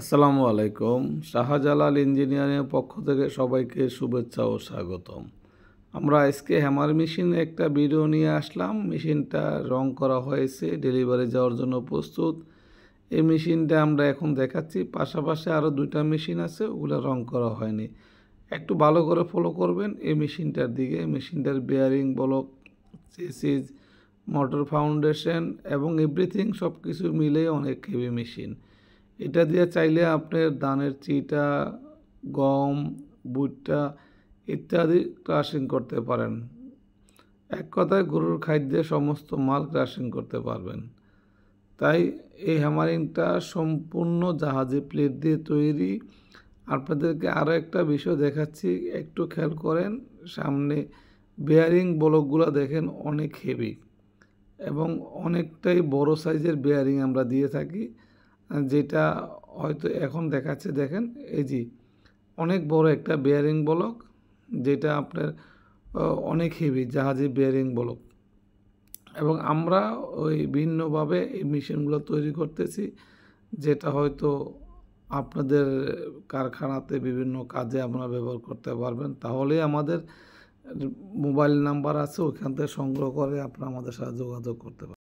আসসালামু আলাইকুম। শাহজালাল ইঞ্জিনিয়ারিংয়ের পক্ষ থেকে সবাইকে শুভেচ্ছা ও স্বাগতম। আমরা আজকে হ্যামার মেশিনে একটা ভিডিও নিয়ে আসলাম। মেশিনটা রং করা হয়েছে, ডেলিভারি যাওয়ার জন্য প্রস্তুত। এই মেশিনটা আমরা এখন দেখাচ্ছি। পাশাপাশি আরও দুইটা মেশিন আছে, ওগুলো রং করা হয়নি। একটু ভালো করে ফলো করবেন এই মেশিনটার দিকে। মেশিনটার bearing block, chassis, motor foundation এবং এভরিথিং সব কিছু মিলে অনেক হেভি মেশিন। এটা দিয়ে চাইলে আপনার ধানের চিটা, গম, ভুট্টা ইত্যাদি ক্রাশিং করতে পারেন। এক কথায় গরুর খাদ্যে সমস্ত মাল ক্রাশিং করতে পারবেন। তাই এই হ্যামারিংটা সম্পূর্ণ জাহাজি প্লেট দিয়ে তৈরি। আপনাদেরকে আরও একটা বিষয় দেখাচ্ছি, একটু খেয়াল করেন। সামনে বেয়ারিং ব্লকগুলো দেখেন অনেক হেভি এবং অনেকটাই বড় সাইজের বেয়ারিং আমরা দিয়ে থাকি, যেটা হয়তো এখন দেখাচ্ছে। দেখেন এই যে অনেক বড় একটা বেয়ারিং ব্লক, যেটা আপনার অনেক হেভি জাহাজি বেয়ারিং ব্লক। এবং আমরা ওই ভিন্নভাবে এই মেশিনগুলো তৈরি করতেছি, যেটা হয়তো আপনাদের কারখানাতে বিভিন্ন কাজে আপনারা ব্যবহার করতে পারবেন। তাহলে আমাদের মোবাইল নাম্বার আছে, ওইখান থেকে সংগ্রহ করে আপনারা আমাদের সাথে যোগাযোগ করতে পারেন।